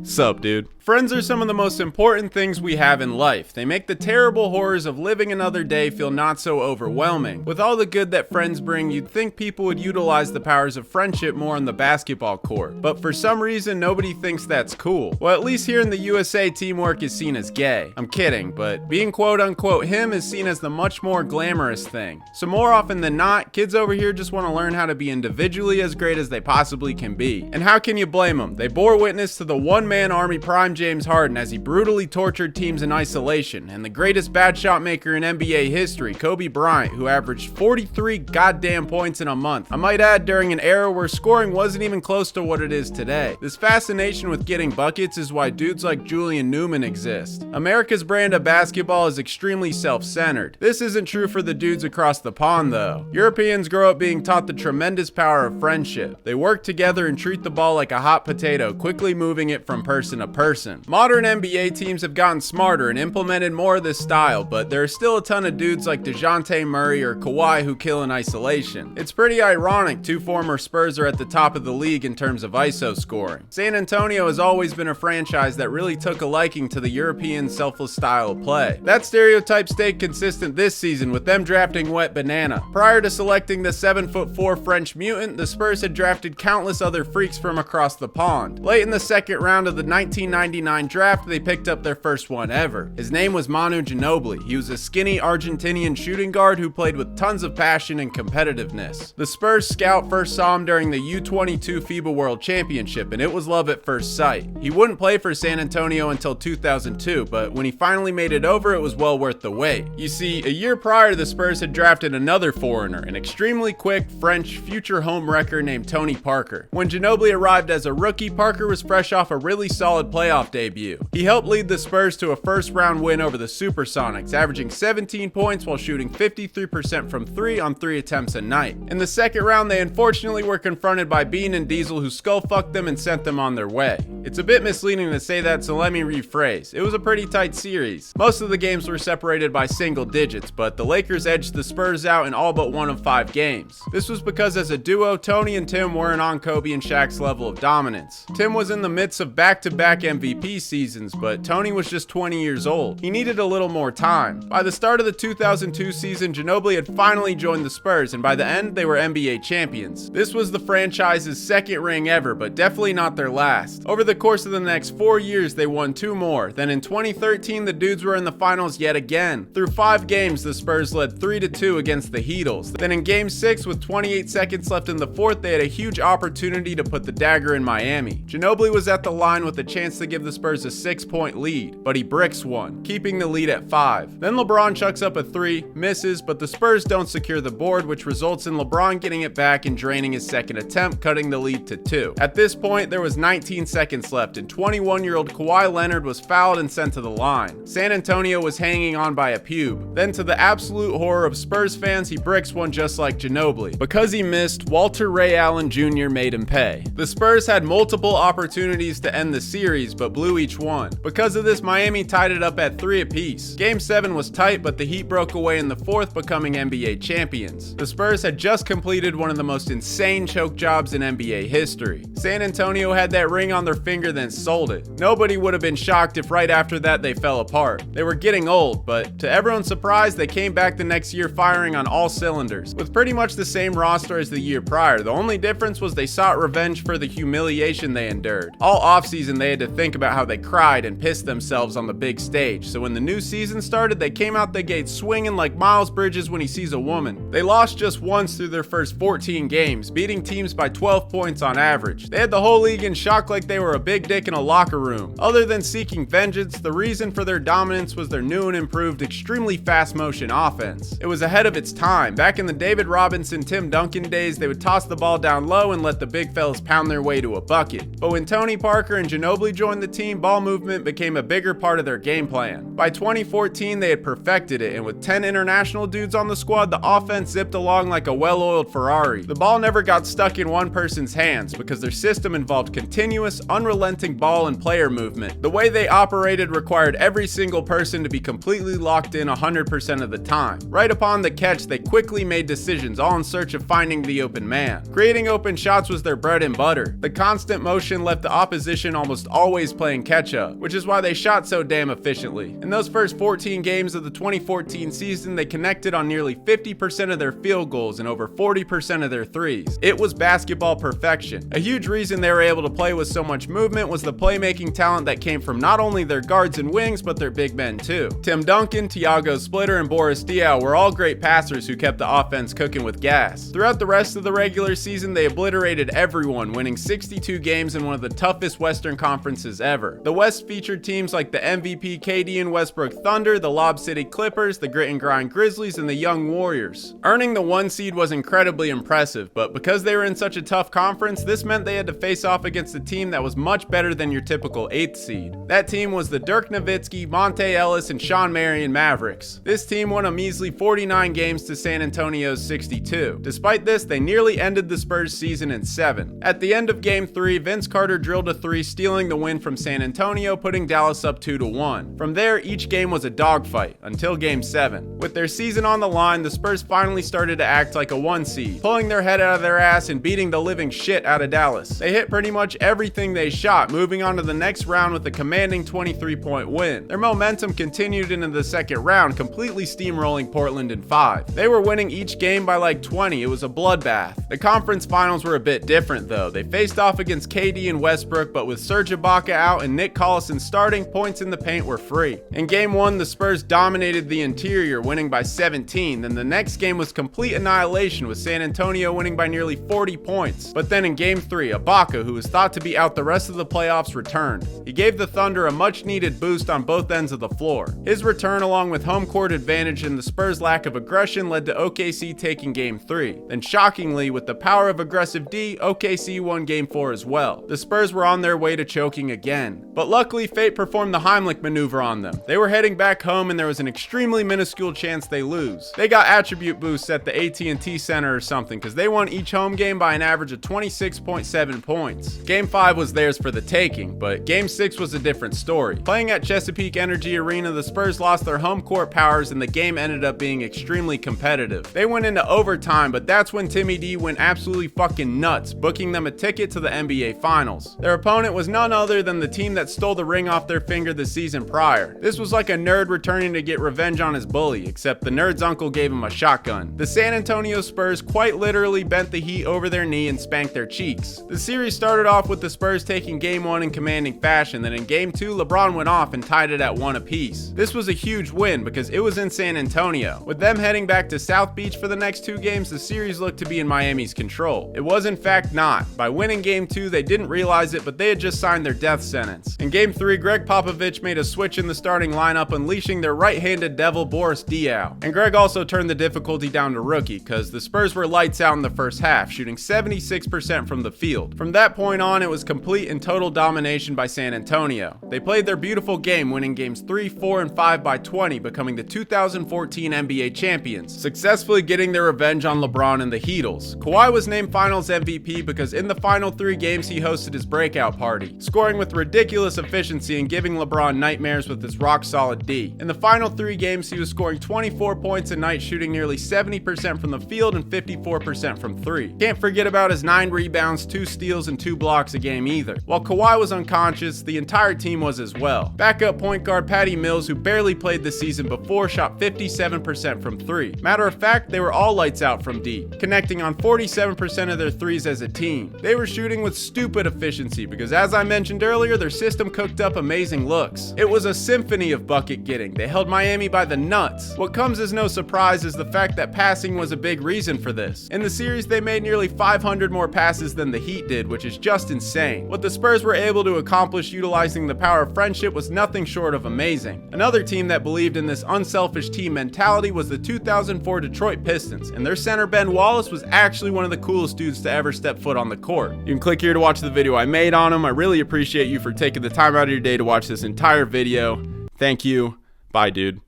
Sup, dude? Friends are some of the most important things we have in life. They make the terrible horrors of living another day feel not so overwhelming. With all the good that friends bring, you'd think people would utilize the powers of friendship more on the basketball court. But for some reason, nobody thinks that's cool. Well, at least here in the USA, teamwork is seen as gay. I'm kidding, but being quote-unquote him is seen as the much more glamorous thing. So more often than not, kids over here just want to learn how to be individually as great as they possibly can be. And how can you blame them? They bore witness to the one-man army prime James Harden as he brutally tortured teams in isolation, and the greatest bad shot maker in NBA history, Kobe Bryant, who averaged 43 goddamn points in a month. I might add, during an era where scoring wasn't even close to what it is today. This fascination with getting buckets is why dudes like Julian Newman exist. America's brand of basketball is extremely self-centered. This isn't true for the dudes across the pond though. Europeans grow up being taught the tremendous power of friendship. They work together and treat the ball like a hot potato, quickly moving it from person to person. Modern NBA teams have gotten smarter and implemented more of this style, but there are still a ton of dudes like DeJounte Murray or Kawhi who kill in isolation. It's pretty ironic two former Spurs are at the top of the league in terms of ISO scoring. San Antonio has always been a franchise that really took a liking to the European selfless style of play. That stereotype stayed consistent this season with them drafting Wet Banana. Prior to selecting the 7'4" French mutant, the Spurs had drafted countless other freaks from across the pond. Late in the second round of the 1999 draft, they picked up their first one ever. His name was Manu Ginobili. He was a skinny Argentinian shooting guard who played with tons of passion and competitiveness. The Spurs scout first saw him during the U22 FIBA World Championship, and it was love at first sight. He wouldn't play for San Antonio until 2002, but when he finally made it over, it was well worth the wait. You see, a year prior, the Spurs had drafted another foreigner, an extremely quick French future home wrecker named Tony Parker. When Ginobili arrived as a rookie, Parker was fresh off a really solid playoff debut. He helped lead the Spurs to a first-round win over the Supersonics, averaging 17 points while shooting 53% from 3 on 3 attempts a night. In the second round, they unfortunately were confronted by Bean and Diesel, who skull-fucked them and sent them on their way. It's a bit misleading to say that, so let me rephrase. It was a pretty tight series. Most of the games were separated by single digits, but the Lakers edged the Spurs out in all but one of 5 games. This was because as a duo, Tony and Tim weren't on Kobe and Shaq's level of dominance. Tim was in the midst of back-to-back MVP seasons, but Tony was just 20 years old. He needed a little more time. By the start of the 2002 season, Ginobili had finally joined the Spurs, and by the end, they were NBA champions. This was the franchise's second ring ever, but definitely not their last. Over the course of the next 4 years, they won 2 more. Then in 2013, the dudes were in the finals yet again. Through 5 games, the Spurs led 3-2 against the Heatles. Then in Game 6, with 28 seconds left in the fourth, they had a huge opportunity to put the dagger in Miami. Ginobili was at the line with a chance to give the Spurs a 6-point lead, but he bricks one, keeping the lead at 5. Then LeBron chucks up a 3, misses, but the Spurs don't secure the board, which results in LeBron getting it back and draining his second attempt, cutting the lead to 2. At this point, there was 19 seconds left, and 21-year-old Kawhi Leonard was fouled and sent to the line. San Antonio was hanging on by a pube. Then, to the absolute horror of Spurs fans, he bricks one just like Ginobili. Because he missed, Walter Ray Allen Jr. made him pay. The Spurs had multiple opportunities to end the series, but blew each one. Because of this, Miami tied it up at 3 apiece. Game 7 was tight, but the Heat broke away in the fourth, becoming NBA champions. The Spurs had just completed one of the most insane choke jobs in NBA history. San Antonio had that ring on their finger, then sold it. Nobody would have been shocked if right after that they fell apart. They were getting old, but to everyone's surprise, they came back the next year firing on all cylinders, with pretty much the same roster as the year prior. The only difference was they sought revenge for the humiliation they endured. All offseason, they had to think about how they cried and pissed themselves on the big stage, so when the new season started, they came out the gate swinging like Miles Bridges when he sees a woman. They lost just once through their first 14 games, beating teams by 12 points on average. They had the whole league in shock like they were a big dick in a locker room. Other than seeking vengeance, the reason for their dominance was their new and improved extremely fast motion offense. It was ahead of its time. Back in the David Robinson, Tim Duncan days, they would toss the ball down low and let the big fellas pound their way to a bucket. But when Tony Parker and and Ginobili joined the team, ball movement became a bigger part of their game plan. By 2014, they had perfected it, and with 10 international dudes on the squad, the offense zipped along like a well-oiled Ferrari. The ball never got stuck in one person's hands because their system involved continuous, unrelenting ball and player movement. The way they operated required every single person to be completely locked in 100% of the time. Right upon the catch, they quickly made decisions, all in search of finding the open man. Creating open shots was their bread and butter. The constant motion left the opposition almost always playing catch-up, which is why they shot so damn efficiently. In those first 14 games of the 2014 season, they connected on nearly 50% of their field goals and over 40% of their threes. It was basketball perfection. A huge reason they were able to play with so much movement was the playmaking talent that came from not only their guards and wings, but their big men too. Tim Duncan, Thiago Splitter, and Boris Diaw were all great passers who kept the offense cooking with gas. Throughout the rest of the regular season, they obliterated everyone, winning 62 games in one of the toughest Western conferences ever. The West featured teams like the MVP KD and Westbrook Thunder, the Lob City Clippers, the Grit and Grind Grizzlies, and the Young Warriors. Earning the 1 seed was incredibly impressive, but because they were in such a tough conference, this meant they had to face off against a team that was much better than your typical 8th seed. That team was the Dirk Nowitzki, Monte Ellis, and Sean Marion Mavericks. This team won a measly 49 games to San Antonio's 62. Despite this, they nearly ended the Spurs season in 7. At the end of Game 3, Vince Carter drilled a 3, stealing the win from San Antonio, putting Dallas up 2-1. From there, each game was a dogfight, until Game 7. With their season on the line, the Spurs finally started to act like a 1 seed, pulling their head out of their ass and beating the living shit out of Dallas. They hit pretty much everything they shot, moving on to the next round with a commanding 23-point win. Their momentum continued into the second round, completely steamrolling Portland in 5. They were winning each game by like 20. It was a bloodbath. The conference finals were a bit different though. They faced off against KD and Westbrook, but with Serge Ibaka out and Nick Collison starting, points in the paint were free. In Game 1, the Spurs dominated the interior, winning by 17. Then the next game was complete annihilation, with San Antonio winning by nearly 40 points. But then in Game 3, Ibaka, who was thought to be out the rest of the playoffs, returned. He gave the Thunder a much-needed boost on both ends of the floor. His return, along with home court advantage and the Spurs' lack of aggression, led to OKC taking Game 3. Then shockingly, with the power of aggressive D, OKC won Game 4 as well. The Spurs were on their way to choking again. But luckily, fate performed the Heimlich maneuver on them. They were heading back home and there was an extremely minuscule chance they lose. They got attribute boosts at the AT&T Center or something, because they won each home game by an average of 26.7 points. Game 5 was theirs for the taking, but Game 6 was a different story. Playing at Chesapeake Energy Arena, the Spurs lost their home court powers and the game ended up being extremely competitive. They went into overtime, but that's when Timmy D went absolutely fucking nuts, booking them a ticket to the NBA Finals. Their opponent was none other than the team that stole the ring off their finger the season prior. This was like a nerd returning to get revenge on his bully, except the nerd's uncle gave him a shotgun. The San Antonio Spurs quite literally bent the Heat over their knee and spanked their cheeks. The series started off with the Spurs taking Game 1 in commanding fashion, then in Game 2, LeBron went off and tied it at 1 apiece. This was a huge win because it was in San Antonio. With them heading back to South Beach for the next 2 games, the series looked to be in Miami's control. It was in fact not. By winning Game 2, they didn't realize it, but they had just signed their death sentence. In Game 3, Greg Popovich made a switch in the starting lineup, unleashing their right-handed devil Boris Diaw. And Greg also turned the difficulty down to rookie, because the Spurs were lights out in the first half, shooting 76% from the field. From that point on, it was complete and total domination by San Antonio. They played their beautiful game, winning games 3, 4, and 5 by 20, becoming the 2014 NBA champions, successfully getting their revenge on LeBron and the Heatles. Kawhi was named Finals MVP because in the final 3 games he hosted his breakout party, scoring with ridiculous efficiency and giving LeBron nightmares with his rock-solid D. In the final 3 games, he was scoring 24 points a night, shooting nearly 70% from the field and 54% from 3. Can't forget about his 9 rebounds, 2 steals, and 2 blocks a game either. While Kawhi was unconscious, the entire team was as well. Backup point guard Patty Mills, who barely played the season before, shot 57% from 3. Matter of fact, they were all lights out from D, connecting on 47% of their threes as a team. They were shooting with stupid efficiency because, as I mentioned earlier, their system cooked up amazing looks. It was a symphony of bucket getting. They held Miami by the nuts. What comes as no surprise is the fact that passing was a big reason for this. In the series, they made nearly 500 more passes than the Heat did, which is just insane. What the Spurs were able to accomplish utilizing the power of friendship was nothing short of amazing. Another team that believed in this unselfish team mentality was the 2004 Detroit Pistons, and their center Ben Wallace was actually one of the coolest dudes to ever step foot on the court. You can click here to watch the video I made on him. I really appreciate you for taking the time out of your day to watch this entire video. Thank you. Bye, dude.